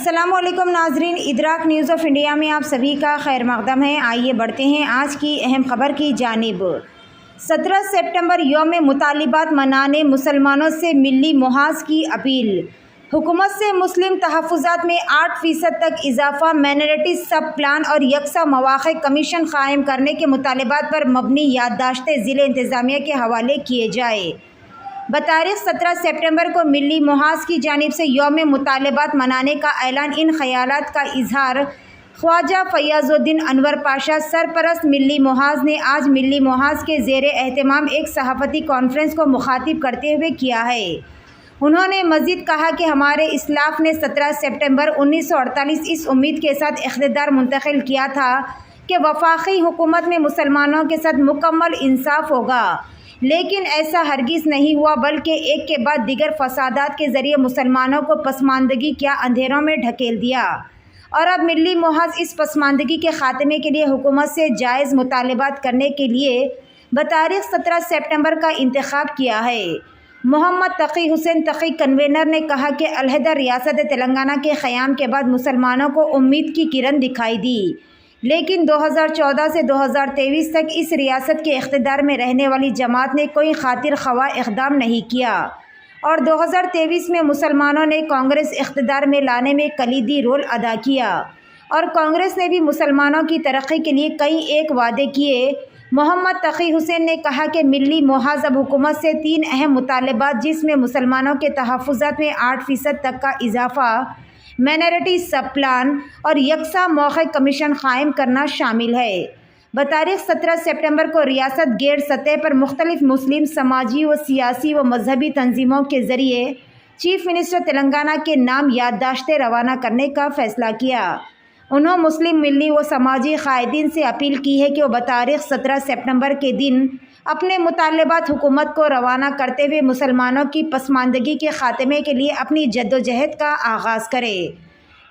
अस्सलामुअलैकुम नाजरीन, इदराक news of India में आप सभी का खैर मक़दम है। आइए बढ़ते हैं आज की अहम खबर की जानिब। 17 सितंबर यौम मुतालिबात मनाने मुसलमानों से मिली मुहाज़ की अपील। हुकूमत से मुस्लिम तहफ़्फ़ुज़ात में 8% तक इजाफ़ा, माइनॉरिटी सब प्लान और यकसा मौक़े कमीशन क़ायम करने के मुतालिबात पर मबनी याददाश्तें ज़िले इंतज़ामिया के हवाले किए जाए। बतारीख़ 17 सितंबर को मिली मुहाज़ की जानिब से यौम मुतालिबात मनाने का ऐलान। इन ख़यालात का इजहार ख्वाजा फ़याज़ुद्दीन अनवर पाशा, सरपरस्त मिली मुहाज़ ने आज मिली मुहाज़ के ज़ेर एहतमाम एक सहाफ़ती कॉन्फ्रेंस को मुखातिब करते हुए किया है। उन्होंने मज़ीद कहा कि हमारे इस्लाफ़ ने 17 सितंबर 1948 इस उम्मीद के साथ इख्तिदार मुंतकिल किया था कि वफाकी हुकूमत में मुसलमानों के साथ मुकम्मल इंसाफ होगा, लेकिन ऐसा हरगिज़ नहीं हुआ, बल्कि एक के बाद दिगर फसादात के ज़रिए मुसलमानों को पसमानदगी क्या अंधेरों में ढकेल दिया। और अब मिली मुहाज़ इस पसमानदगी के ख़ात्मे के लिए हुकूमत से जायज़ मुतालिबात करने के लिए बतारीख़ 17 सितंबर का इंतखाब किया है। मोहम्मद तकी हुसैन तकी कन्वेनर ने कहा कि अलहदा रियासत तेलंगाना के क़याम के बाद मुसलमानों को उम्मीद की किरण दिखाई दी, लेकिन 2014 से 2023 तक इस रियासत के इख्तिदार में रहने वाली जमात ने कोई खातिर ख्वाह इक़दाम नहीं किया और 2023 में मुसलमानों ने कांग्रेस इख्तिदार में लाने में कलीदी रोल अदा किया और कांग्रेस ने भी मुसलमानों की तरक्की के लिए कई एक वादे किए। मोहम्मद तकी हुसैन ने कहा कि मिली मुहाज़ अब हुकूमत से 3 अहम मुतालिबात, जिसमें मुसलमानों के तहफ़्फ़ुज़ात में 8% तक का इजाफ़ा, माइनॉरिटी सब प्लान और यकसा मौक़े कमीशन क़ायम करना शामिल है। बतारीख़ 17 सितंबर को रियासत गैर सतह पर मुख्तलिफ़ मुस्लिम समाजी व सियासी व मजहबी तंजीमों के ज़रिए चीफ़ मिनिस्टर तेलंगाना के नाम याददाश्तें रवाना करने का फ़ैसला किया। उन्होंने मुस्लिम मिल्ली व समाजी क़ायदीन से अपील की है कि वो बतारीख़ 17 सितंबर के दिन अपने मुतालिबात हुकूमत को रवाना करते हुए मुसलमानों की पसमानदगी के ख़ात्मे के लिए अपनी जद्दोजहद का आगाज़ करें।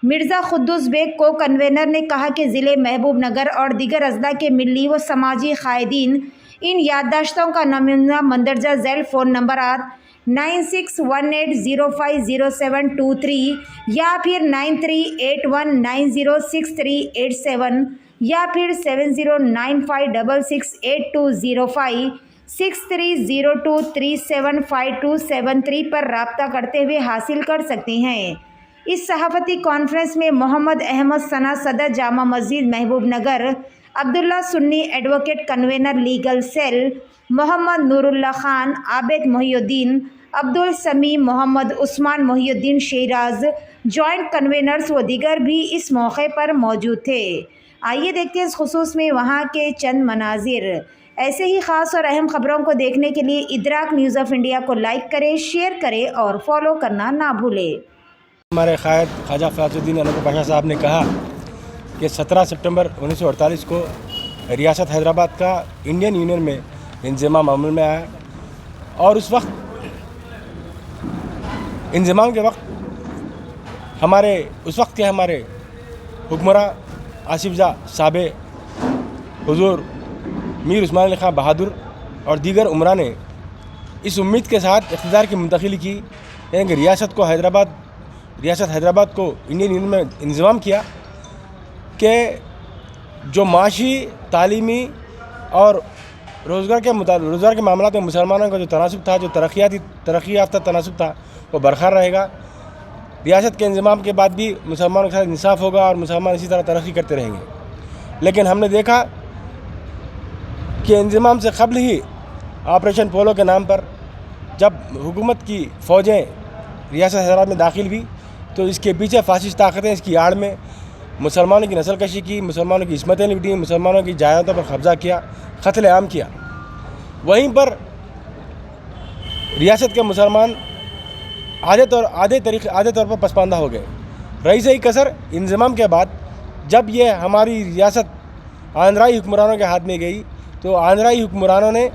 मिर्ज़ा खुद्दूस बेग को कन्वेनर ने कहा कि ज़िले महबूब नगर और दीगर अज़ला के मिल्ली व समाजी क़ायदीन इन याददाश्तों का नमूना मंदरजा झैल फ़ोन नंबरात 9618050723 या फिर 9381906387 या फिर 7095668205 6302375273 पर रब्ता करते हुए हासिल कर सकते हैं। इस सहाफ़ती कॉन्फ्रेंस में मोहम्मद अहमद सना सदर जामा मस्जिद Mahbubnagar, Abdullah Sunni advocate convener legal cell, Mohammed Noorullah Khan, Abid Mohiuddin, Abdul Sami, Mohammed Usman Mohiuddin Sheraz, joint conveners व दीगर भी इस मौके पर मौजूद थे। आइए देखते हैं इस खुसूस में वहाँ के चंद मनाजिर। ऐसे ही ख़ास और अहम ख़बरों को देखने के लिए इदराक न्यूज़ ऑफ इंडिया को लाइक करें, शेयर करें और फॉलो करना ना भूलें। हमारे क़ायद ख्वाजा फ़याज़ुद्दीन अनवर पाशा साहब ने कहा कि 17 सितंबर 1948 को रियासत हैदराबाद का इंडियन यूनियन में इंज़माम अमल में आया और उस वक्त इंज़माम के वक्त उस वक्त के हमारे हुक्मरां आसिफ जा साहब हुज़ूर मीर उस्मान अली खां बहादुर और दीगर उमरा ने इस उम्मीद के साथ इक़्तिदार की मुंतकिली की कि रियासत हैदराबाद को इंडियन यूनियन में इंज़माम किया कि जो माशी, तालीमी और रोज़गार के मामलों में मुसलमानों का जो तनासुब था, जो तरक्की याफ्ता तनासुब था, वो बरकरार रहेगा। रियासत के इंज़माम के बाद भी मुसलमानों के साथ इंसाफ होगा और मुसलमान इसी तरह तरक्की करते रहेंगे। लेकिन हमने देखा कि इंज़माम से क़ब्ल ही ऑपरेशन पोलो के नाम पर जब हुकूमत की फ़ौजें रियासत हैदराबाद में दाखिल हुई तो इसके पीछे फासिस्ट ताकतें इसकी आड़ में मुसलमानों की नस्ल कशी की, मुसलमानों की इस्मतें लूटी, मुसलमानों की जायदादों पर कब्ज़ा किया, क़त्ल आम किया। वहीं पर रियासत के मुसलमान आधे तौर पर पसमानदा हो गए। रही सही कसर इंज़माम के बाद जब ये हमारी रियासत आंध्राई हुक्मरानों के हाथ में गई तो आंध्राई हुक्मरानों ने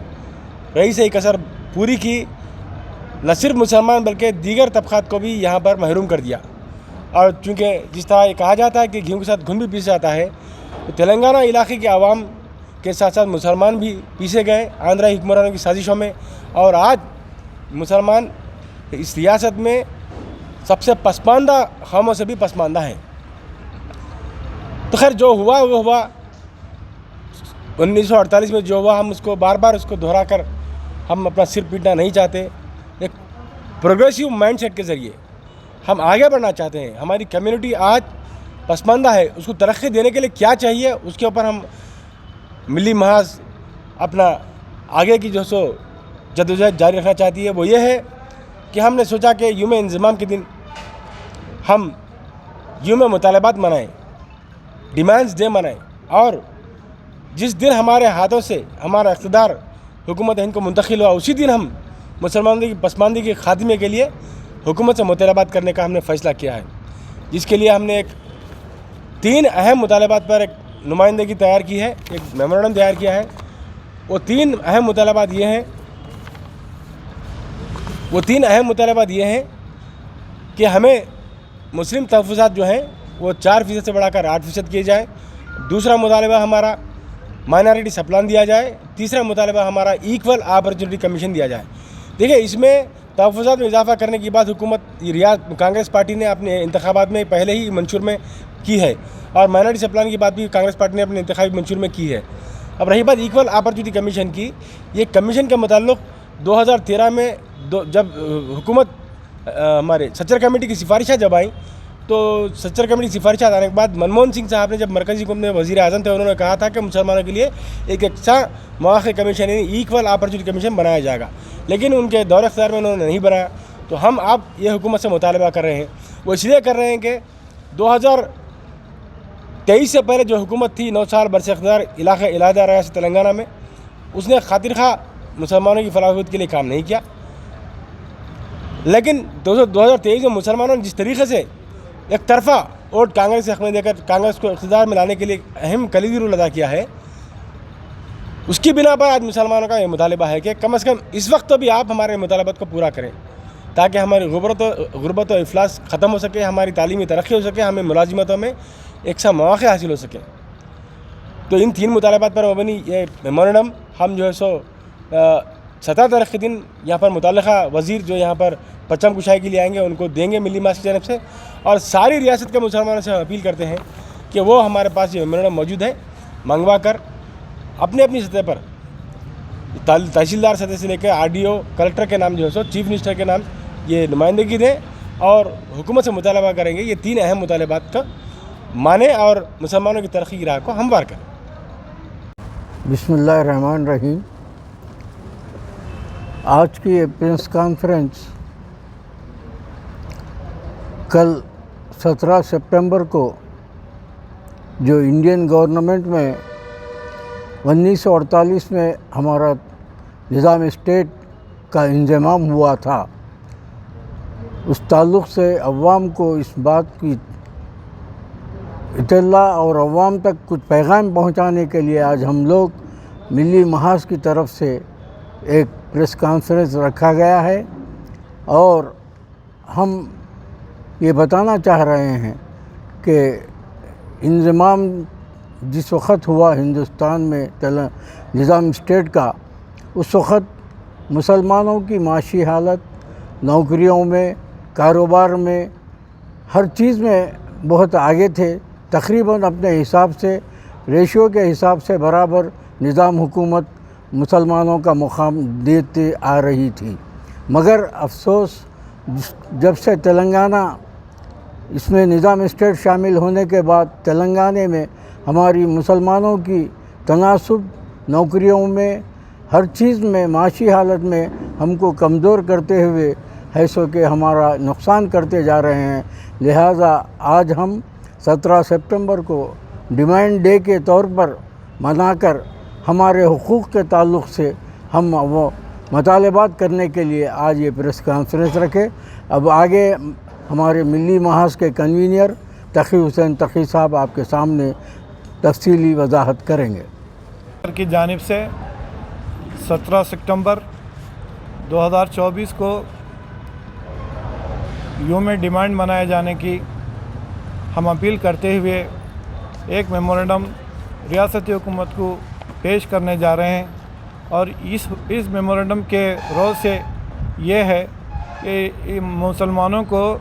रही सही कसर पूरी की, न सिर्फ मुसलमान बल्कि दीगर तबक़ात को भी यहाँ पर महरूम कर दिया। और चूँकि जिस तरह कहा जाता है कि घी के साथ घुन भी पीसा जाता है, तो तेलंगाना इलाके के आवाम के साथ साथ मुसलमान भी पीसे गए आंध्राई हुक्मरानों की साजिशों में। और आज मुसलमान इस रियासत में सबसे पसमानदा कौमों से भी पसमानदा है। तो खैर जो हुआ वो हुआ, 1948 में जो हुआ हम उसको बार बार उसको दोहरा कर हम अपना सिर पीटना नहीं चाहते। एक प्रोग्रेसिव माइंडसेट के ज़रिए हम आगे बढ़ना चाहते हैं। हमारी कम्युनिटी आज पसमानदा है, उसको तरक्की देने के लिए क्या चाहिए उसके ऊपर हम मिली महाज अपना आगे की जो सो जद्दोजहद जारी रखना चाहती है। वो ये है कि हमने सोचा कि यूम इंज़माम के दिन हम यूम मुतालबात मनाएं, डिमांड्स डे मनाएं, और जिस दिन हमारे हाथों से हमारा इक़्तिदार हुकूमत हिंद को मुंतकिल हुआ उसी दिन हम मुसलमानों की पसमानदगी के खात्मे के लिए हुकूमत से मुतालबात करने का हमने फ़ैसला किया है, जिसके लिए हमने एक 3 अहम मुतालबात पर एक नुमाइंदगी तैयार की है, एक मेमोरेंडम तैयार किया है। वो 3 अहम मुतालबात ये हैं कि हमें मुस्लिम तहफ़्फ़ुज़ात जो हैं वो 4% से बढ़ाकर 8% किए जाए। दूसरा मुतालबा हमारा माइनॉरिटी सप्लान दिया जाए। तीसरा मुतालबा हमारा इक्वल अपॉर्चुनिटी कमीशन दिया जाए। देखिए, इसमें तहफ़्फ़ुज़ात में इजाफ़ा करने की बात हुकूमत रियाद कांग्रेस पार्टी ने अपने इंतखाबात में पहले ही मंशूर में की है, और माइनॉरिटी सप्लान की बात भी कांग्रेस पार्टी ने अपने इंतखाबी मंशूर में की है। अब रही बात इक्वल अपॉर्चुनिटी कमीशन की, ये कमीशन के मुताल्लिक़ 2013 में जब हुकूमत हमारे सच्चर कमेटी की सिफारिशें जब आई, तो सच्चर कमेटी की सिफारिशें आने के बाद मनमोहन सिंह साहब ने, जब मरकज़ी हुकूमत में वज़ीर आज़म थे, उन्होंने कहा था कि मुसलमानों के लिए एक अच्छा मौक़े कमीशन यानी इक्वल अपॉर्चुनिटी कमीशन बनाया जाएगा, लेकिन उनके दौर इख्तियार में उन्होंने नहीं बनाया। तो हम अब ये हुकूमत से मुतालबा कर रहे हैं, वो इसलिए कर रहे हैं कि 2023 से पहले जो हुकूमत थी 9 साल बरसे इख्तियार इलाका रियासत तेलंगाना में, उसने खातिर खा मुसलमानों की फलाहत के लिए काम नहीं किया। लेकिन 2023 में मुसलमानों ने जिस तरीके से एक तरफा वोट कांग्रेस के हक़ में देकर कांग्रेस को इक़्तिदार में लाने के लिए अहम कलीदी रोल अदा किया है, उसकी बिना पर आज मुसलमानों का ये मुतालबा है कि कम से कम इस वक्त तो भी आप हमारे मुतालबात को पूरा करें, ताकि हमारी गुरबत और इफलास ख़त्म हो सके, हमारी तालीमी तरक्की हो सके, हमें मुलाजिमतों में एक सा मौक़े हासिल हो सके। तो इन 3 मुतालबात पर मबनी ये मेमोरेंडम हम जो है सो 17 तारीख़ के दिन यहाँ पर मुतल्लिक़ा वज़ीर जो यहाँ पर परचम कुशाई के लिए आएंगे उनको देंगे मिली मास की जानब से, और सारी रियासत के मुसलमानों से अपील करते हैं कि वो हमारे पास ये मेमोरेंडम मौजूद है, मंगवा कर अपनी अपनी सतह पर तहसीलदार सतह से लेकर RDO कलेक्टर के नाम जो है सो चीफ मिनिस्टर के नाम ये नुमाइंदगी दें और हुकूमत से मुतालबा करेंगे ये 3 अहम मुतालबात का माने और मुसलमानों की तरक्की की राह को हमवार करें। बिस्मिल्लाहिर्रहमानिर्रहीम। आज की ये प्रेस कॉन्फ्रेंस कल 17 सितंबर को जो इंडियन गवर्नमेंट में 1948 में हमारा निज़ाम स्टेट का इंज़माम हुआ था, उस ताल्लुक़ से अवाम को इस बात की इत्तला और अवाम तक कुछ पैगाम पहुंचाने के लिए आज हम लोग मिली महाज की तरफ से एक प्रेस कॉन्फ्रेंस रखा गया है, और हम ये बताना चाह रहे हैं कि इंज़माम जिस वक़्त हुआ हिंदुस्तान में निज़ाम स्टेट का, उस वक़्त मुसलमानों की माशी हालत, नौकरियों में, कारोबार में, हर चीज़ में बहुत आगे थे। तकरीबन अपने हिसाब से रेशियो के हिसाब से बराबर निज़ाम हुकूमत मुसलमानों का मुकाम देते आ रही थी। मगर अफसोस जब से तेलंगाना इसमें निज़ाम स्टेट शामिल होने के बाद तेलंगाना में हमारी मुसलमानों की तनासुब नौकरियों में, हर चीज़ में, माशी हालत में हमको कमज़ोर करते हुए है सो कि हमारा नुकसान करते जा रहे हैं। लिहाजा आज हम 17 सितंबर को डिमांड डे के तौर पर मनाकर हमारे हुकूक़ के ताल्लुक़ से हम वो मुतालबात करने के लिए आज ये प्रेस कॉन्फ्रेंस रखे। अब आगे हमारे मिली महाज के कन्वीनर तक़ी हुसैन तक़ी साहब आपके सामने तफसीली वजाहत करेंगे। की जानिब से 17 सितंबर 2024 को यूम डिमांड मनाए जाने की हम अपील करते हुए एक मेमोरेंडम रियासती हुकूमत को पेश करने जा रहे हैं, और इस मेमोरेंडम के रोल से ये है कि मुसलमानों को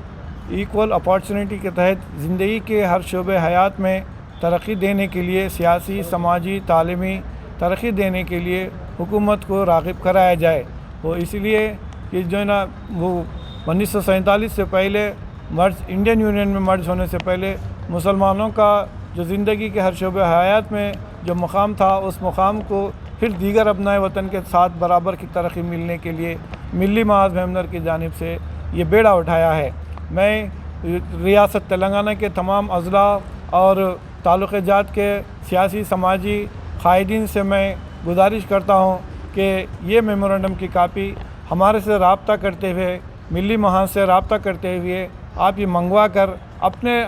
ایکول اپارچونٹی کے تحت زندگی کے ہر شعبے حیات میں ترقی دینے کے لیے سیاسی، سماجی، تعلیمی ترقی دینے کے لیے حکومت کو راغب کرایا جائے۔ وہ اس لیے کہ جو ہے نا وہ 1947 سے پہلے انڈین یونین میں مرج ہونے سے پہلے مسلمانوں کا جو زندگی کے ہر شعبے حیات میں جو مقام تھا، اس مقام کو پھر دیگر ابنائے وطن کے ساتھ برابر کی ترقی ملنے کے لیے ملی محاذ میمنر کی جانب سے یہ بیڑا اٹھایا ہے۔ میں ریاست تلنگانہ کے تمام اضلاع اور تعلقہ جات کے سیاسی، سماجی قائدین سے میں گزارش کرتا ہوں کہ یہ میمورنڈم کی کاپی ہمارے سے رابطہ کرتے ہوئے، ملی محاذ سے رابطہ کرتے ہوئے آپ یہ منگوا کر اپنے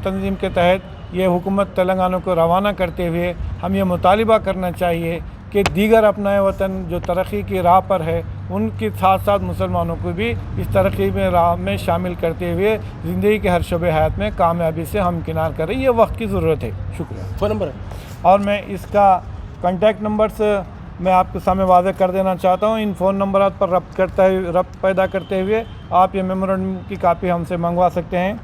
تنظیم کے تحت یہ حکومت تلنگانہ کو روانہ کرتے ہوئے ہم یہ مطالبہ کرنا چاہیے کہ دیگر اپنائے وطن جو ترقی کی راہ پر ہے، ان کے ساتھ ساتھ مسلمانوں کو بھی اس ترقی میں راہ میں شامل کرتے ہوئے زندگی کے ہر شعبے حیات میں کامیابی سے ہمکنار کریں۔ یہ وقت کی ضرورت ہے۔ شکریہ۔ فون نمبر ہے اور میں اس کا کانٹیکٹ نمبرز میں آپ کے سامنے واضح کر دینا چاہتا ہوں۔ ان فون نمبرات پر ربط پیدا کرتے ہوئے آپ یہ میمورنڈم کی کاپی ہم سے منگوا سکتے ہیں۔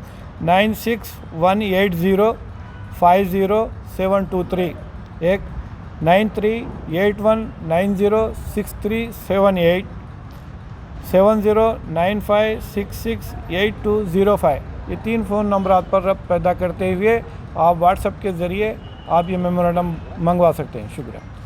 9618050723 ایک 9381906378 7095668205 یہ 3 فون نمبرات پر ربط پیدا کرتے ہوئے آپ واٹس ایپ کے ذریعے آپ یہ میمورنڈم منگوا سکتے ہیں۔ شکریہ۔